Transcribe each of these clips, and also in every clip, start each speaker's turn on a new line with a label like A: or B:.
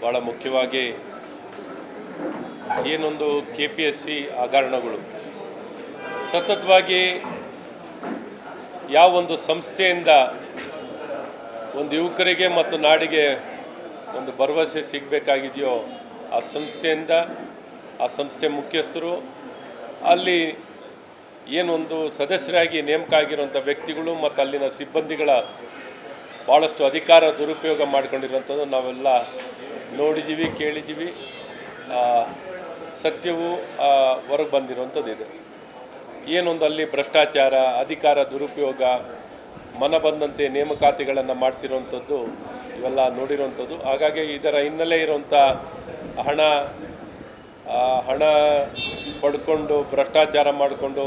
A: ಭಾಳ ಮುಖ್ಯವಾಗಿ ಏನೊಂದು KPSC ಹಗರಣಗಳು ಸತತವಾಗಿ ಯಾವೊಂದು ಸಂಸ್ಥೆಯಿಂದ ಒಂದು ಯುವಕರಿಗೆ ಮತ್ತು ನಾಡಿಗೆ ಒಂದು ಭರವಸೆ ಸಿಗಬೇಕಾಗಿದೆಯೋ ಆ ಸಂಸ್ಥೆಯಿಂದ ಆ ಸಂಸ್ಥೆ ಮುಖ್ಯಸ್ಥರು ಅಲ್ಲಿ ಏನೊಂದು ಸದಸ್ಯರಾಗಿ ನೇಮಕ ಆಗಿರುವಂಥ ವ್ಯಕ್ತಿಗಳು ಮತ್ತು ಅಲ್ಲಿನ ಸಿಬ್ಬಂದಿಗಳ ಭಾಳಷ್ಟು ಅಧಿಕಾರ ದುರುಪಯೋಗ ಮಾಡಿಕೊಂಡಿರೋಂಥದ್ದು ನಾವೆಲ್ಲ ನೋಡಿದ್ದೀವಿ, ಕೇಳಿದ್ದೀವಿ. ಸತ್ಯವು ಹೊರಗೆ ಬಂದಿರುವಂಥದ್ದು ಇದೆ. ಏನೊಂದು ಅಲ್ಲಿ ಭ್ರಷ್ಟಾಚಾರ, ಅಧಿಕಾರ ದುರುಪಯೋಗ, ಮನ ಬಂದಂತೆ ನೇಮಕಾತಿಗಳನ್ನು ಮಾಡ್ತಿರೋವಂಥದ್ದು ಇವೆಲ್ಲ ನೋಡಿರೋವಂಥದ್ದು. ಹಾಗಾಗಿ ಇದರ ಹಿನ್ನೆಲೆ ಇರುವಂಥ ಹಣ ಪಡ್ಕೊಂಡು ಭ್ರಷ್ಟಾಚಾರ ಮಾಡಿಕೊಂಡು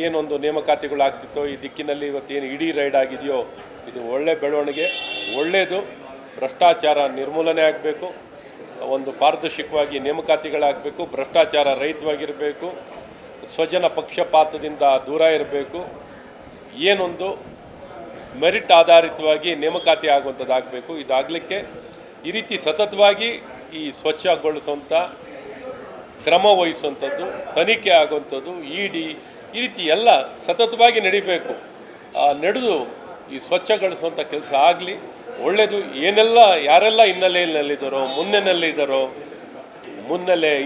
A: ಏನೊಂದು ನೇಮಕಾತಿಗಳಾಗ್ತಿತ್ತೋ ಈ ದಿಕ್ಕಿನಲ್ಲಿ ಇವತ್ತೇನು ಇಡೀ ರೈಡ್ ಆಗಿದೆಯೋ ಇದು ಒಳ್ಳೆ ಬೆಳವಣಿಗೆ, ಒಳ್ಳೆಯದು. ಭ್ರಷ್ಟಾಚಾರ ನಿರ್ಮೂಲನೆ ಆಗಬೇಕು, ಒಂದು ಪಾರದರ್ಶಕವಾಗಿ ನೇಮಕಾತಿಗಳಾಗಬೇಕು, ಭ್ರಷ್ಟಾಚಾರ ರಹಿತವಾಗಿರಬೇಕು, ಸ್ವಜನ ಪಕ್ಷಪಾತದಿಂದ ದೂರ ಇರಬೇಕು, ಏನೊಂದು ಮೆರಿಟ್ ಆಧಾರಿತವಾಗಿ ನೇಮಕಾತಿ ಆಗುವಂಥದ್ದಾಗಬೇಕು. ಇದಾಗಲಿಕ್ಕೆ ಈ ರೀತಿ ಸತತವಾಗಿ ಈ ಸ್ವಚ್ಛಗೊಳಿಸುವಂಥ ಕ್ರಮ ವಹಿಸುವಂಥದ್ದು, ತನಿಖೆ ಆಗುವಂಥದ್ದು, ಇಡಿ ಈ ರೀತಿ ಎಲ್ಲ ಸತತವಾಗಿ ನಡಿಬೇಕು. ನಡೆದು ಈ ಸ್ವಚ್ಛಗೊಳಿಸುವಂಥ ಕೆಲಸ ಆಗಲಿ, ಒಳ್ಳೆಯದು. ಏನೆಲ್ಲ ಯಾರೆಲ್ಲ ಹಿನ್ನೆಲೆಯಲ್ಲಿದ್ದಾರೋ,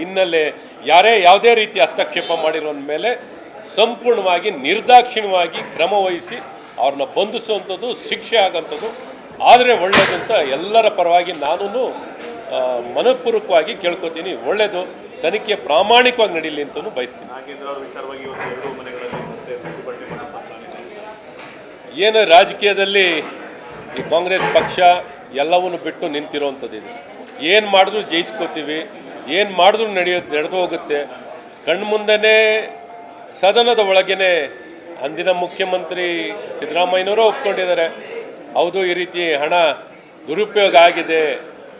A: ಹಿನ್ನೆಲೆ ಯಾರೇ ಯಾವುದೇ ರೀತಿ ಹಸ್ತಕ್ಷೇಪ ಮಾಡಿರೋ ಮೇಲೆ ಸಂಪೂರ್ಣವಾಗಿ ನಿರ್ದಾಕ್ಷಿಣ್ಯವಾಗಿ ಕ್ರಮ ವಹಿಸಿ ಅವ್ರನ್ನ ಬಂಧಿಸುವಂಥದ್ದು, ಶಿಕ್ಷೆ ಆಗೋಂಥದ್ದು ಆದರೆ ಒಳ್ಳೆಯದು ಅಂತ ಎಲ್ಲರ ಪರವಾಗಿ ನಾನು ಮನಪೂರ್ವಕವಾಗಿ ಕೇಳ್ಕೊತೀನಿ. ಒಳ್ಳೆಯದು, ತನಿಖೆ ಪ್ರಾಮಾಣಿಕವಾಗಿ ನಡೀಲಿ ಅಂತಲೂ ಬಯಸ್ತೀನಿ. ಏನು ರಾಜಕೀಯದಲ್ಲಿ ಈ ಕಾಂಗ್ರೆಸ್ ಪಕ್ಷ ಎಲ್ಲವನ್ನು ಬಿಟ್ಟು ನಿಂತಿರೋವಂಥದ್ದಿದೆ. ಏನು ಮಾಡಿದ್ರೂ ಜಯಿಸ್ಕೋತೀವಿ, ಏನು ಮಾಡಿದ್ರೂ ನಡೆದು ಹೋಗುತ್ತೆ. ಕಣ್ಮುಂದನೇ ಸದನದ ಒಳಗೇ ಅಂದಿನ ಮುಖ್ಯಮಂತ್ರಿ ಸಿದ್ದರಾಮಯ್ಯನವರೂ ಒಪ್ಕೊಂಡಿದ್ದಾರೆ, ಹೌದು ಈ ರೀತಿ ಹಣ ದುರುಪಯೋಗ ಆಗಿದೆ,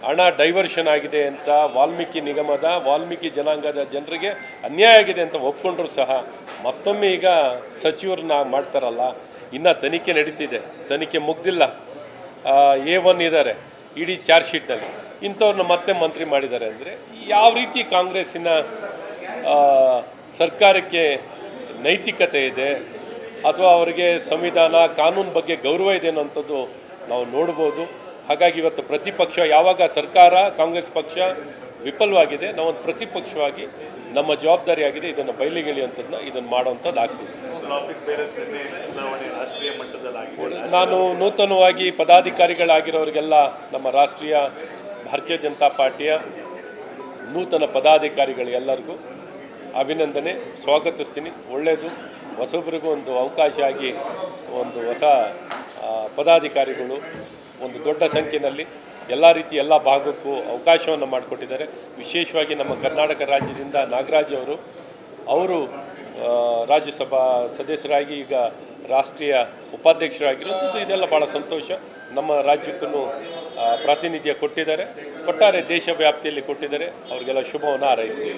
A: ಹಣ ಡೈವರ್ಷನ್ ಆಗಿದೆ ಅಂತ ವಾಲ್ಮೀಕಿ ಜನಾಂಗದ ಜನರಿಗೆ ಅನ್ಯಾಯ ಆಗಿದೆ ಅಂತ ಒಪ್ಕೊಂಡ್ರು ಸಹ ಮತ್ತೊಮ್ಮೆ ಈಗ ಸಚಿವರನ್ನ ಮಾಡ್ತಾರಲ್ಲ. ಇನ್ನು ತನಿಖೆ ನಡೀತಿದೆ, ತನಿಖೆ ಮುಗ್ದಿಲ್ಲ. A1 ಇದ್ದಾರೆ ಇಡೀ ಚಾರ್ಜ್ ಶೀಟ್ನಲ್ಲಿ. ಇಂಥವ್ರನ್ನ ಮತ್ತೆ ಮಂತ್ರಿ ಮಾಡಿದ್ದಾರೆ ಅಂದರೆ ಯಾವ ರೀತಿ ಕಾಂಗ್ರೆಸ್ಸಿನ ಸರ್ಕಾರಕ್ಕೆ ನೈತಿಕತೆ ಇದೆ ಅಥವಾ ಅವರಿಗೆ ಸಂವಿಧಾನ ಕಾನೂನು ಬಗ್ಗೆ ಗೌರವ ಇದೆ ಅನ್ನೋಂಥದ್ದು ನಾವು ನೋಡ್ಬೋದು. ಹಾಗಾಗಿ ಇವತ್ತು ಪ್ರತಿಪಕ್ಷ ಯಾವಾಗ ಸರ್ಕಾರ ಕಾಂಗ್ರೆಸ್ ಪಕ್ಷ ವಿಫಲವಾಗಿದೆ, ನಾವೊಂದು ಪ್ರತಿಪಕ್ಷವಾಗಿ ನಮ್ಮ ಜವಾಬ್ದಾರಿ ಆಗಿದೆ ಇದನ್ನು ಬಯಲಿಗೆಳೆಯುವಂಥದ್ದನ್ನ ಇದನ್ನು ಮಾಡುವಂಥದ್ದು ಆಗ್ತದೆ. ನಾನು ನೂತನವಾಗಿ ಪದಾಧಿಕಾರಿಗಳಾಗಿರೋರಿಗೆಲ್ಲ ನಮ್ಮ ರಾಷ್ಟ್ರೀಯ ಭಾರತೀಯ ಜನತಾ ಪಾರ್ಟಿಯ ನೂತನ ಪದಾಧಿಕಾರಿಗಳಿಗೆಲ್ಲರಿಗೂ ಅಭಿನಂದನೆ, ಸ್ವಾಗತಿಸ್ತೀನಿ. ಒಳ್ಳೆಯದು, ಹೊಸೊಬ್ಬರಿಗೂ ಒಂದು ಅವಕಾಶ ಆಗಿ ಒಂದು ಹೊಸ ಪದಾಧಿಕಾರಿಗಳು ಒಂದು ದೊಡ್ಡ ಸಂಖ್ಯೆಯಲ್ಲಿ ಎಲ್ಲ ರೀತಿ ಎಲ್ಲ ಭಾಗಕ್ಕೂ ಅವಕಾಶವನ್ನು ಮಾಡಿಕೊಟ್ಟಿದ್ದಾರೆ. ವಿಶೇಷವಾಗಿ ನಮ್ಮ ಕರ್ನಾಟಕ ರಾಜ್ಯದಿಂದ ನಾಗರಾಜ್ ಅವರು ರಾಜ್ಯಸಭಾ ಸದಸ್ಯರಾಗಿ ಈಗ ರಾಷ್ಟ್ರೀಯ ಉಪಾಧ್ಯಕ್ಷರಾಗಿರೋದು ಇದೆಲ್ಲ ಭಾಳ ಸಂತೋಷ. ನಮ್ಮ ರಾಜ್ಯಕ್ಕೂ ಪ್ರಾತಿನಿಧ್ಯ ಕೊಟ್ಟಿದ್ದಾರೆ, ಒಟ್ಟಾರೆ ದೇಶ ವ್ಯಾಪ್ತಿಯಲ್ಲಿ ಕೊಟ್ಟಿದ್ದಾರೆ. ಅವರಿಗೆಲ್ಲ ಶುಭವನ್ನು ಹಾರೈಸ್ತೀವಿ.